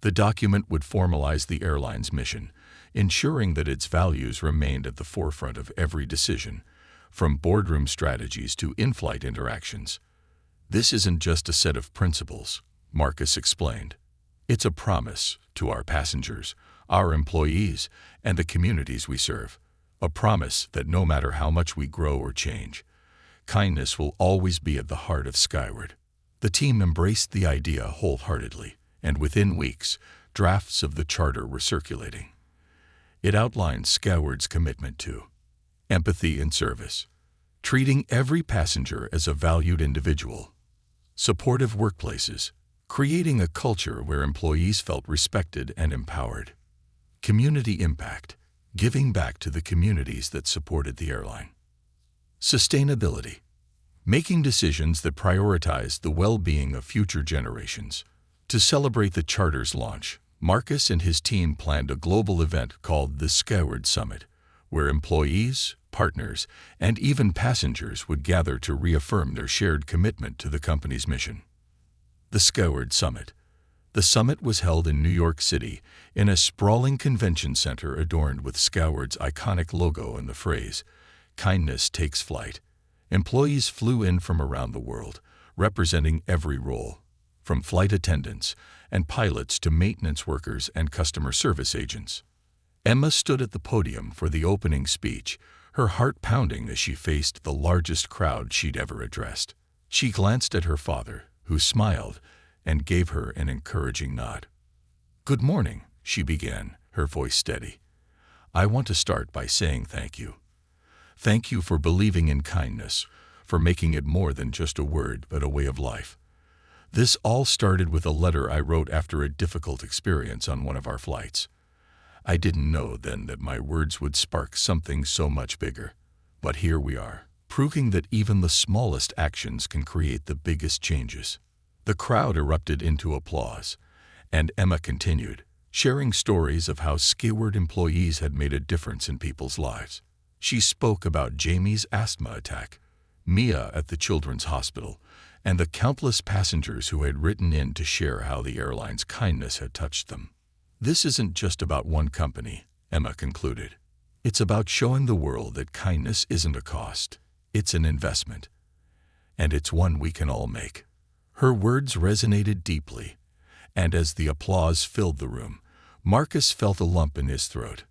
The document would formalize the airline's mission, ensuring that its values remained at the forefront of every decision, from boardroom strategies to in-flight interactions. "This isn't just a set of principles," Marcus explained. "It's a promise to our passengers, our employees, and the communities we serve. A promise that no matter how much we grow or change, kindness will always be at the heart of Skyward." The team embraced the idea wholeheartedly, and within weeks, drafts of the charter were circulating. It outlined Skyward's commitment to empathy and service, treating every passenger as a valued individual, supportive workplaces, creating a culture where employees felt respected and empowered, community impact, giving back to the communities that supported the airline, sustainability, making decisions that prioritized the well-being of future generations. To celebrate the charter's launch, Marcus and his team planned a global event called the Skyward Summit, where employees, partners, and even passengers would gather to reaffirm their shared commitment to the company's mission. The Skyward Summit, The summit was held in New York City, in a sprawling convention center adorned with Skyward's iconic logo and the phrase, "Kindness takes flight." Employees flew in from around the world, representing every role, from flight attendants and pilots to maintenance workers and customer service agents. Emma stood at the podium for the opening speech, her heart pounding as she faced the largest crowd she'd ever addressed. She glanced at her father, who smiled and gave her an encouraging nod. "Good morning," she began, her voice steady. "I want to start by saying thank you. Thank you for believing in kindness, for making it more than just a word but a way of life. This all started with a letter I wrote after a difficult experience on one of our flights. I didn't know then that my words would spark something so much bigger. But here we are, proving that even the smallest actions can create the biggest changes." The crowd erupted into applause, and Emma continued, sharing stories of how Skyward employees had made a difference in people's lives. She spoke about Jamie's asthma attack, Mia at the children's hospital, and the countless passengers who had written in to share how the airline's kindness had touched them. "This isn't just about one company," Emma concluded. "It's about showing the world that kindness isn't a cost, it's an investment. And it's one we can all make." Her words resonated deeply, and as the applause filled the room, Marcus felt a lump in his throat.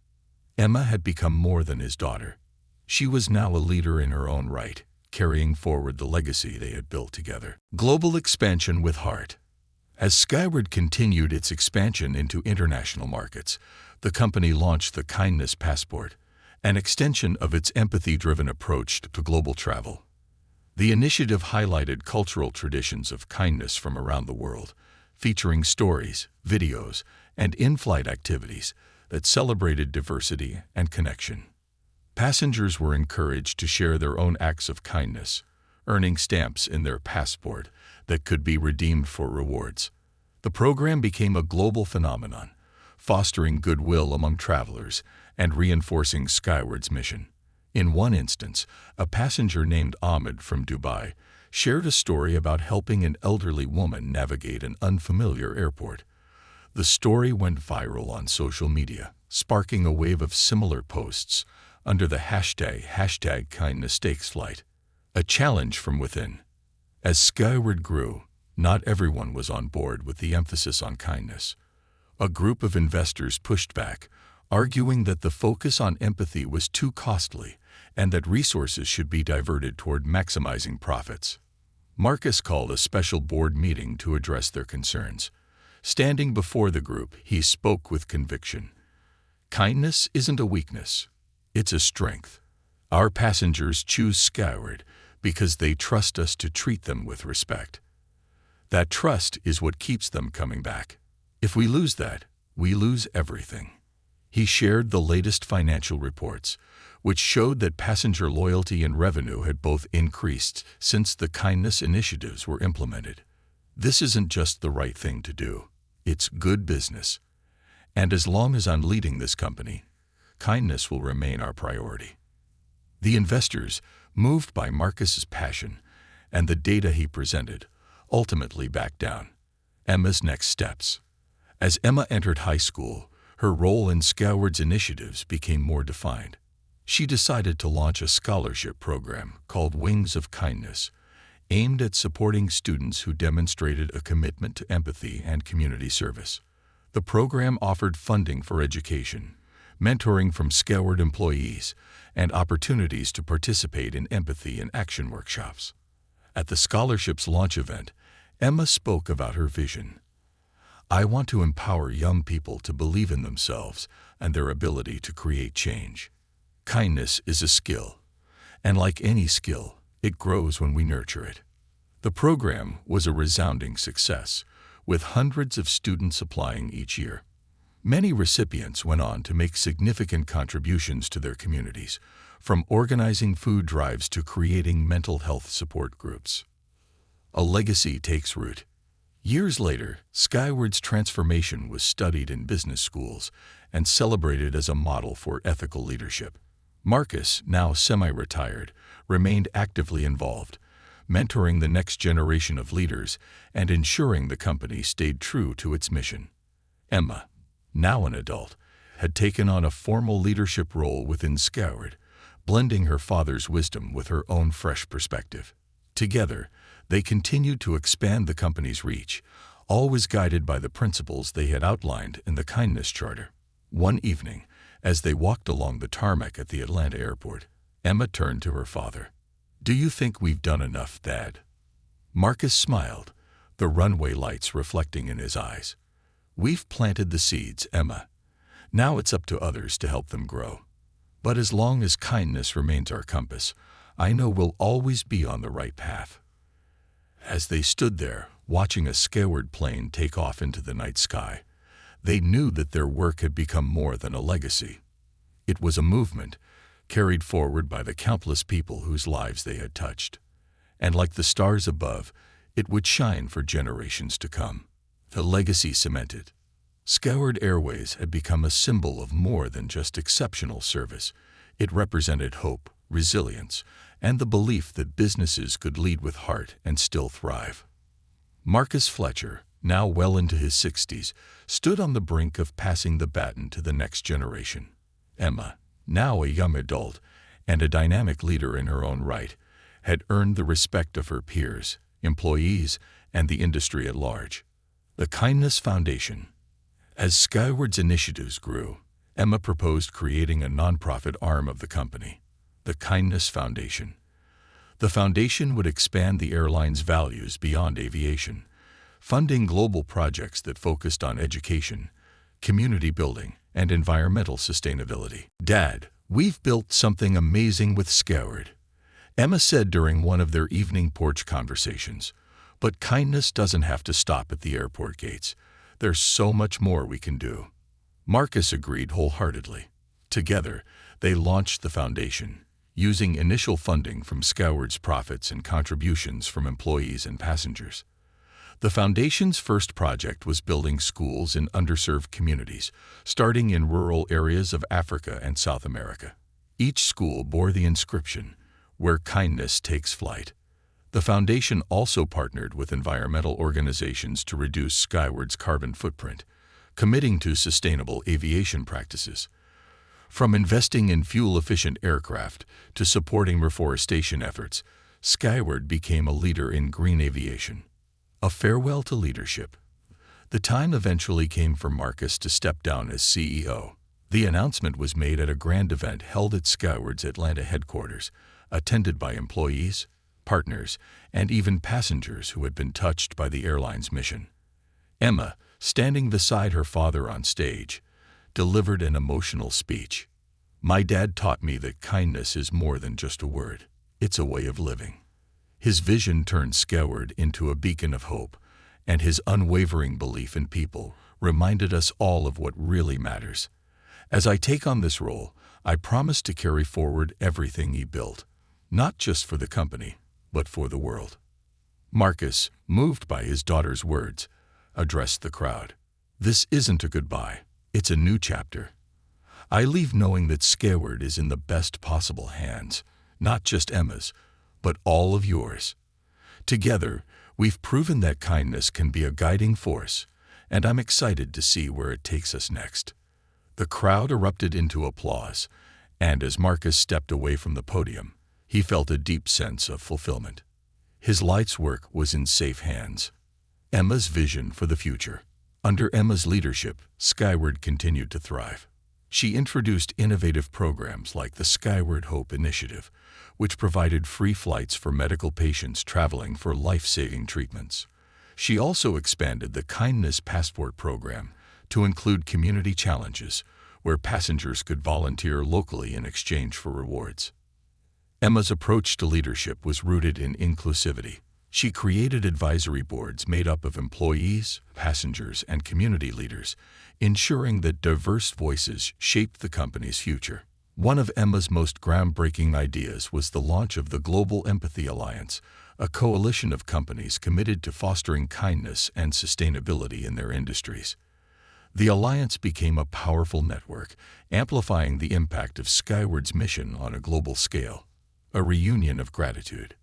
Emma had become more than his daughter. She was now a leader in her own right, carrying forward the legacy they had built together. Global expansion with heart. As Skyward continued its expansion into international markets, the company launched the Kindness Passport, an extension of its empathy-driven approach to global travel. The initiative highlighted cultural traditions of kindness from around the world, featuring stories, videos, and in-flight activities that celebrated diversity and connection. Passengers were encouraged to share their own acts of kindness, earning stamps in their passport that could be redeemed for rewards. The program became a global phenomenon, fostering goodwill among travelers and reinforcing Skyward's mission. In one instance, a passenger named Ahmed from Dubai shared a story about helping an elderly woman navigate an unfamiliar airport. The story went viral on social media, sparking a wave of similar posts under the hashtag #KindnessTakesFlight, a challenge from within. As Skyward grew, not everyone was on board with the emphasis on kindness. A group of investors pushed back, arguing that the focus on empathy was too costly and that resources should be diverted toward maximizing profits. Marcus called a special board meeting to address their concerns. Standing before the group, he spoke with conviction. "Kindness isn't a weakness, it's a strength. Our passengers choose Skyward because they trust us to treat them with respect. That trust is what keeps them coming back. If we lose that, we lose everything." He shared the latest financial reports, which showed that passenger loyalty and revenue had both increased since the kindness initiatives were implemented. "This isn't just the right thing to do, it's good business. And as long as I'm leading this company, kindness will remain our priority." The investors, moved by Marcus's passion and the data he presented, ultimately backed down. Emma's next steps. As Emma entered high school, her role in Skyward's initiatives became more defined. She decided to launch a scholarship program called Wings of Kindness, aimed at supporting students who demonstrated a commitment to empathy and community service. The program offered funding for education, mentoring from Skyward employees, and opportunities to participate in empathy and action workshops. At the scholarship's launch event, Emma spoke about her vision. "I want to empower young people to believe in themselves and their ability to create change. Kindness is a skill, and like any skill, it grows when we nurture it." The program was a resounding success, with hundreds of students applying each year. Many recipients went on to make significant contributions to their communities, from organizing food drives to creating mental health support groups. A legacy takes root. Years later, Skyward's transformation was studied in business schools and celebrated as a model for ethical leadership. Marcus, now semi-retired, remained actively involved, mentoring the next generation of leaders and ensuring the company stayed true to its mission. Emma, now an adult, had taken on a formal leadership role within Scoured, blending her father's wisdom with her own fresh perspective. Together, they continued to expand the company's reach, always guided by the principles they had outlined in the Kindness Charter. One evening, as they walked along the tarmac at the Atlanta airport, Emma turned to her father. "Do you think we've done enough, Dad?" Marcus smiled, the runway lights reflecting in his eyes. "We've planted the seeds, Emma. Now it's up to others to help them grow. But as long as kindness remains our compass, I know we'll always be on the right path." As they stood there, watching a Scoured plane take off into the night sky, they knew that their work had become more than a legacy. It was a movement, carried forward by the countless people whose lives they had touched. And like the stars above, it would shine for generations to come. The legacy cemented. Scoured Airways had become a symbol of more than just exceptional service. It represented hope, resilience, and the belief that businesses could lead with heart and still thrive. Marcus Fletcher, now well into his 60s, stood on the brink of passing the baton to the next generation. Emma, now a young adult and a dynamic leader in her own right, had earned the respect of her peers, employees, and the industry at large. The Kindness Foundation. As Skyward's initiatives grew, Emma proposed creating a nonprofit arm of the company, the Kindness Foundation. The foundation would expand the airline's values beyond aviation, funding global projects that focused on education, community building, and environmental sustainability. "Dad, we've built something amazing with Scoured," Emma said during one of their evening porch conversations. "But kindness doesn't have to stop at the airport gates. There's so much more we can do." Marcus agreed wholeheartedly. Together, they launched the foundation, using initial funding from Scoured's profits and contributions from employees and passengers. The foundation's first project was building schools in underserved communities, starting in rural areas of Africa and South America. Each school bore the inscription, "Where kindness takes flight." The foundation also partnered with environmental organizations to reduce Skyward's carbon footprint, committing to sustainable aviation practices. From investing in fuel-efficient aircraft to supporting reforestation efforts, Skyward became a leader in green aviation. A farewell to leadership. The time eventually came for Marcus to step down as CEO. The announcement was made at a grand event held at Skyward's Atlanta headquarters, attended by employees, partners, and even passengers who had been touched by the airline's mission. Emma, standing beside her father on stage, delivered an emotional speech. "My dad taught me that kindness is more than just a word. It's a way of living." His vision turned Scoured into a beacon of hope, and his unwavering belief in people reminded us all of what really matters. "As I take on this role, I promise to carry forward everything he built, not just for the company, but for the world." Marcus, moved by his daughter's words, addressed the crowd. "This isn't a goodbye, it's a new chapter. I leave knowing that Scoured is in the best possible hands, not just Emma's, but all of yours. Together, we've proven that kindness can be a guiding force, and I'm excited to see where it takes us next." The crowd erupted into applause, and as Marcus stepped away from the podium, he felt a deep sense of fulfillment. His life's work was in safe hands. Emma's vision for the future. Under Emma's leadership, Skyward continued to thrive. She introduced innovative programs like the Skyward Hope Initiative, which provided free flights for medical patients traveling for life-saving treatments. She also expanded the Kindness Passport program to include community challenges, where passengers could volunteer locally in exchange for rewards. Emma's approach to leadership was rooted in inclusivity. She created advisory boards made up of employees, passengers, and community leaders, ensuring that diverse voices shaped the company's future. One of Emma's most groundbreaking ideas was the launch of the Global Empathy Alliance, a coalition of companies committed to fostering kindness and sustainability in their industries. The alliance became a powerful network, amplifying the impact of Skyward's mission on a global scale. A reunion of gratitude.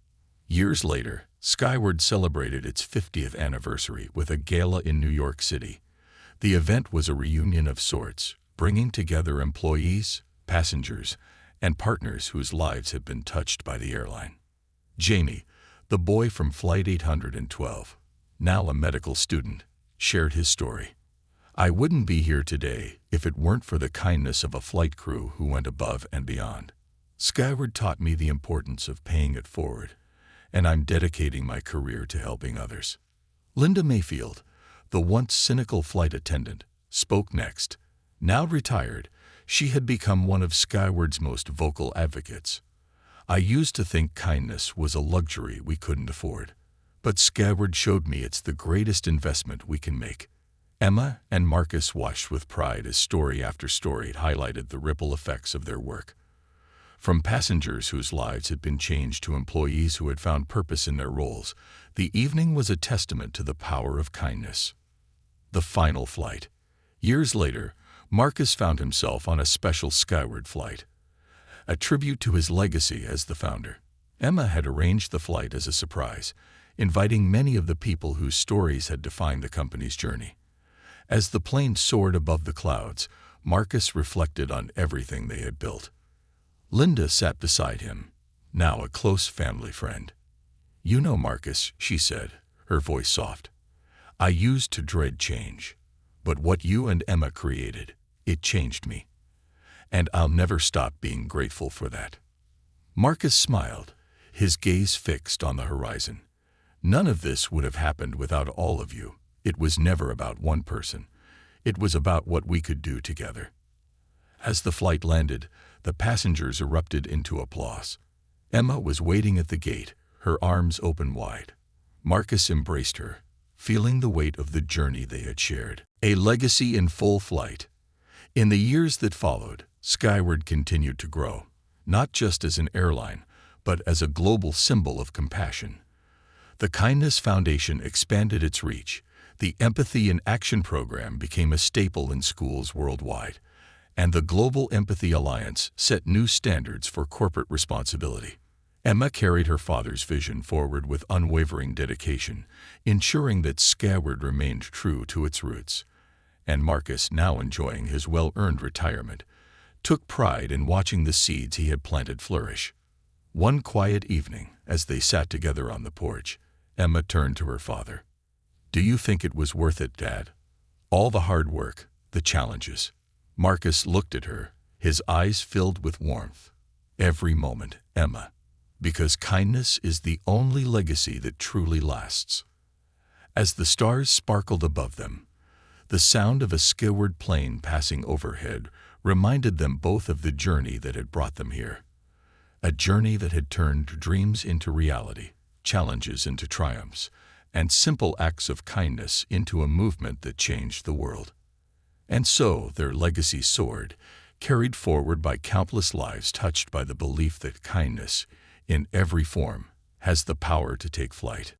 Years later, Skyward celebrated its 50th anniversary with a gala in New York City. The event was a reunion of sorts, bringing together employees, passengers, and partners whose lives had been touched by the airline. Jamie, the boy from Flight 812, now a medical student, shared his story. "I wouldn't be here today if it weren't for the kindness of a flight crew who went above and beyond. Skyward taught me the importance of paying it forward, and I'm dedicating my career to helping others." Linda Mayfield, the once cynical flight attendant, spoke next. Now retired, she had become one of Skyward's most vocal advocates. "I used to think kindness was a luxury we couldn't afford, but Skyward showed me it's the greatest investment we can make." Emma and Marcus watched with pride as story after story highlighted the ripple effects of their work. From passengers whose lives had been changed to employees who had found purpose in their roles, the evening was a testament to the power of kindness. The final flight. Years later, Marcus found himself on a special Skyward flight, a tribute to his legacy as the founder. Emma had arranged the flight as a surprise, inviting many of the people whose stories had defined the company's journey. As the plane soared above the clouds, Marcus reflected on everything they had built. Linda sat beside him, now a close family friend. "You know, Marcus," she said, her voice soft, "I used to dread change, but what you and Emma created, it changed me. And I'll never stop being grateful for that." Marcus smiled, his gaze fixed on the horizon. "None of this would have happened without all of you. It was never about one person. It was about what we could do together." As the flight landed, the passengers erupted into applause. Emma was waiting at the gate, her arms open wide. Marcus embraced her, feeling the weight of the journey they had shared. A legacy in full flight. In the years that followed, Skyward continued to grow, not just as an airline, but as a global symbol of compassion. The Kindness Foundation expanded its reach. The Empathy in Action program became a staple in schools worldwide, and the Global Empathy Alliance set new standards for corporate responsibility. Emma carried her father's vision forward with unwavering dedication, ensuring that Skyward remained true to its roots. And Marcus, now enjoying his well-earned retirement, took pride in watching the seeds he had planted flourish. One quiet evening, as they sat together on the porch, Emma turned to her father. "Do you think it was worth it, Dad? All the hard work, the challenges?" Marcus looked at her, his eyes filled with warmth. "Every moment, Emma, because kindness is the only legacy that truly lasts." As the stars sparkled above them, the sound of a Skyward plane passing overhead reminded them both of the journey that had brought them here. A journey that had turned dreams into reality, challenges into triumphs, and simple acts of kindness into a movement that changed the world. And so their legacy soared, carried forward by countless lives touched by the belief that kindness, in every form, has the power to take flight.